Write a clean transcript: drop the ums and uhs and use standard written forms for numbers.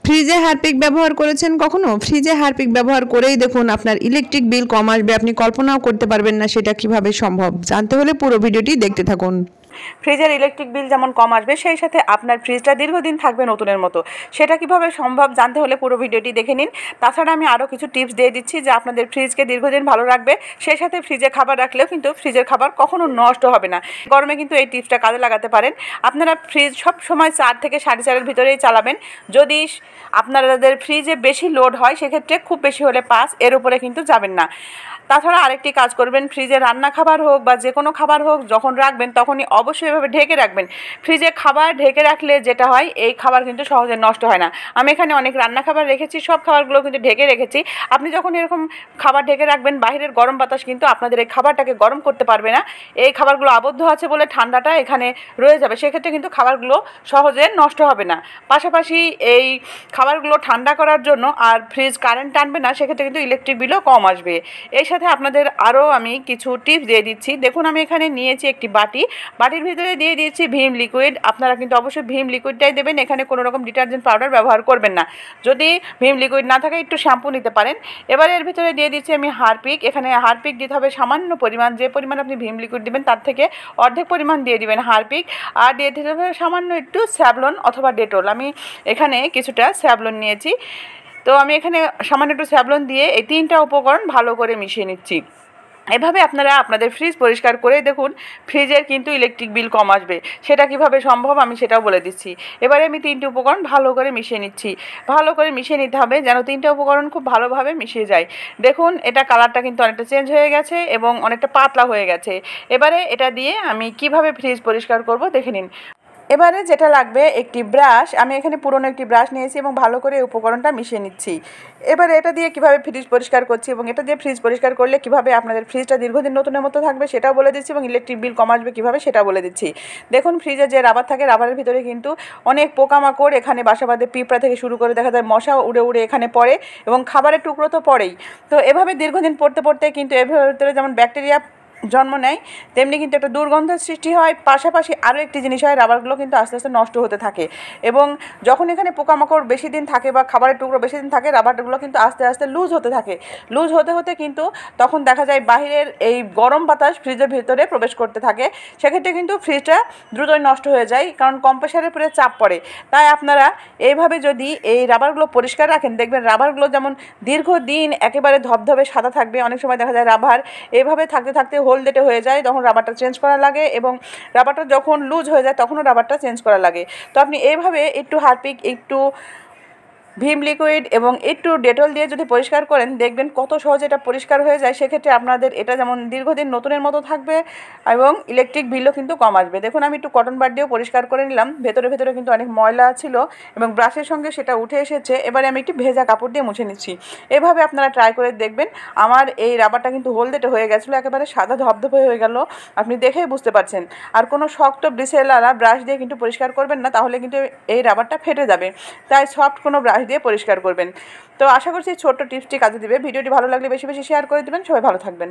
ফ্রিজে হারপিক ব্যবহার করেছেন কখনো? ফ্রিজে হারপিক ব্যবহার করেই দেখুন আপনার ইলেকট্রিক বিল কম আসবে। আপনি কল্পনাও করতে পারবেন না সেটা কিভাবে সম্ভব। জানতে হলে পুরো ভিডিওটি দেখতে থাকুন। ফ্রিজের ইলেকট্রিক বিল যেমন কম আসবে, সেই সাথে আপনার ফ্রিজটা দীর্ঘদিন থাকবে নতুনের মতো। সেটা কিভাবে সম্ভব জানতে হলে পুরো ভিডিওটি দেখে নিন। তাছাড়া আমি আরও কিছু টিপস দিয়ে দিচ্ছি যা আপনাদের ফ্রিজকে দীর্ঘদিন ভালো রাখবে। সেই সাথে ফ্রিজে খাবার রাখলেও কিন্তু ফ্রিজের খাবার কখনো নষ্ট হবে না। গরমে কিন্তু এই টিপসটা কাজে লাগাতে পারেন। আপনারা ফ্রিজ সব সময় 4 থেকে 4.5-এর ভিতরেই চালাবেন। যদি আপনাদের ফ্রিজে বেশি লোড হয় সেক্ষেত্রে খুব বেশি হলে 5, এর উপরে কিন্তু যাবেন না। তাছাড়া আরেকটি কাজ করবেন, ফ্রিজে রান্না খাবার হোক বা যে কোনো খাবার হোক যখন রাখবেন তখনই অবশ্যই এভাবে ঢেকে রাখবেন। ফ্রিজে খাবার ঢেকে রাখলে যেটা হয়, এই খাবার কিন্তু সহজে নষ্ট হয় না। আমি এখানে অনেক রান্না খাবার রেখেছি, সব খাবারগুলো কিন্তু ঢেকে রেখেছি। আপনি যখন এরকম খাবার ঢেকে রাখবেন, বাইরের গরম বাতাস কিন্তু আপনাদের এই খাবারটাকে গরম করতে পারবে না। এই খাবারগুলো আবদ্ধ আছে বলে ঠান্ডাটা এখানে রয়ে যাবে, সেক্ষেত্রে কিন্তু খাবারগুলো সহজে নষ্ট হবে না। পাশাপাশি এই খাবারগুলো ঠান্ডা করার জন্য আর ফ্রিজ কারেন্ট টানবে না, সেক্ষেত্রে কিন্তু ইলেকট্রিক বিলও কম আসবে। এর সাথে আপনাদের আরও আমি কিছু টিপস দিয়ে দিচ্ছি। দেখুন আমি এখানে নিয়েছি একটি বাটির ভিতরে দিয়ে দিয়েছি ভিম লিকুইড। আপনারা কিন্তু অবশ্যই ভিম লিকুইডটাই দেবেন, এখানে কোনো রকম ডিটারজেন্ট পাউডার ব্যবহার করবেন না। যদি ভিম লিকুইড না থাকে একটু শ্যাম্পু নিতে পারেন। এবার এর ভিতরে দিয়ে দিচ্ছি আমি হারপিক। এখানে হারপিক দিতে হবে সামান্য পরিমাণ, যে পরিমাণ আপনি ভিম লিকুইড দেবেন তার থেকে অর্ধেক পরিমাণ দিয়ে দিবেন হারপিক। আর দিয়ে দিতে হবে সামান্য একটু স্যাভলন অথবা ডেটল। আমি এখানে কিছুটা স্যাভলন নিয়েছি। তো আমি এখানে সামান্য একটু স্যাভলন দিয়ে এই 3টা উপকরণ ভালো করে মিশিয়ে নিচ্ছি। এভাবে আপনারা আপনাদের ফ্রিজ পরিষ্কার করে দেখুন, ফ্রিজের কিন্তু ইলেকট্রিক বিল কম আসবে। সেটা কিভাবে সম্ভব আমি সেটাও বলে দিচ্ছি। এবারে আমি 3টি উপকরণ ভালো করে মিশিয়ে নিচ্ছি। ভালো করে মিশিয়ে নিতে হবে যেন 3টা উপকরণ খুব ভালোভাবে মিশিয়ে যায়। দেখুন এটা কালারটা কিন্তু অনেকটা চেঞ্জ হয়ে গেছে এবং অনেকটা পাতলা হয়ে গেছে। এবারে এটা দিয়ে আমি কিভাবে ফ্রিজ পরিষ্কার করব দেখে নিন। এবারে যেটা লাগবে একটি ব্রাশ। আমি এখানে পুরনো একটি ব্রাশ নিয়েছি এবং ভালো করে এই উপকরণটা মিশিয়ে নিচ্ছি। এবারে এটা দিয়ে কিভাবে ফ্রিজ পরিষ্কার করছি এবং এটা দিয়ে ফ্রিজ পরিষ্কার করলে কিভাবে আপনাদের ফ্রিজটা দীর্ঘদিন নতুনের মতো থাকবে সেটাও বলে দিচ্ছি এবং ইলেকট্রিক বিল কম আসবে কীভাবে সেটাও বলে দিচ্ছি। দেখুন ফ্রিজে যে রাবার থাকে, রাবারের ভিতরে কিন্তু অনেক পোকামাকড় এখানে বাসা বাঁধে। পিঁপড়া থেকে শুরু করে দেখা যায় মশা উড়ে উড়ে এখানে পড়ে এবং খাবারের টুকরো তো পড়েই। তো এভাবে দীর্ঘদিন পড়তে পড়তে কিন্তু এর ভিতরে যেমন ব্যাকটেরিয়া জন্ম নেয়, তেমনি কিন্তু একটা দুর্গন্ধের সৃষ্টি হয়। পাশাপাশি আরও একটি জিনিস হয়, রাবারগুলো কিন্তু আস্তে আস্তে নষ্ট হতে থাকে এবং যখন এখানে পোকামাকড় বেশি দিন থাকে বা খাবারের টুকরো বেশি দিন থাকে, রাবারগুলো কিন্তু আস্তে আস্তে লুজ হতে থাকে। লুজ হতে হতে কিন্তু তখন দেখা যায় বাহিরের এই গরম বাতাস ফ্রিজের ভিতরে প্রবেশ করতে থাকে। সেক্ষেত্রে কিন্তু ফ্রিজটা দ্রুতই নষ্ট হয়ে যায়, কারণ কম্প্রেসারের উপরে চাপ পড়ে। তাই আপনারা এইভাবে যদি এই রাবারগুলো পরিষ্কার রাখেন, দেখবেন রাবারগুলো যেমন দীর্ঘদিন একেবারে ধবধবে সাদা থাকবে। অনেক সময় দেখা যায় রাবার এইভাবে থাকতে থাকতে হলদেটে হয়ে যায়, তখন রাবারটা চেঞ্জ করা লাগে এবং রাবারটা যখন লুজ হয়ে যায় তখনও রাবারটা চেঞ্জ করা লাগে। তো আপনি এইভাবে একটু হারপিক, একটু ভিম লিকুইড এবং একটু ডেটল দিয়ে যদি পরিষ্কার করেন, দেখবেন কত সহজে এটা পরিষ্কার হয়ে যায়। সেক্ষেত্রে আপনাদের এটা যেমন দীর্ঘদিন নতুনের মতো থাকবে এবং ইলেকট্রিক বিলও কিন্তু কম আসবে। দেখুন আমি একটু কটন বার দিয়েও পরিষ্কার করে নিলাম। ভেতরে ভেতরে কিন্তু অনেক ময়লা ছিল এবং ব্রাশের সঙ্গে সেটা উঠে এসেছে। এবারে আমি একটু ভেজা কাপড় দিয়ে মুছে নিচ্ছি। এভাবে আপনারা ট্রাই করে দেখবেন। আমার এই রাবারটা কিন্তু হলদেটে হয়ে গেছিলো, একেবারে সাদা ধবধবে হয়ে গেল, আপনি দেখেই বুঝতে পারছেন। আর কোনো শক্ত ব্রিসেলওয়ালা ব্রাশ দিয়ে কিন্তু পরিষ্কার করবেন না, তাহলে কিন্তু এই রাবারটা ফেটে যাবে। তাই সফট কোনো ব্রাশ দিয়ে পরিষ্কার করবেন। তো আশা করছি ছোট্ট টিপসটি কাজে দিবে। ভিডিওটি ভালো লাগলে বেশি বেশি শেয়ার করে দেবেন। সবাই ভালো থাকবেন।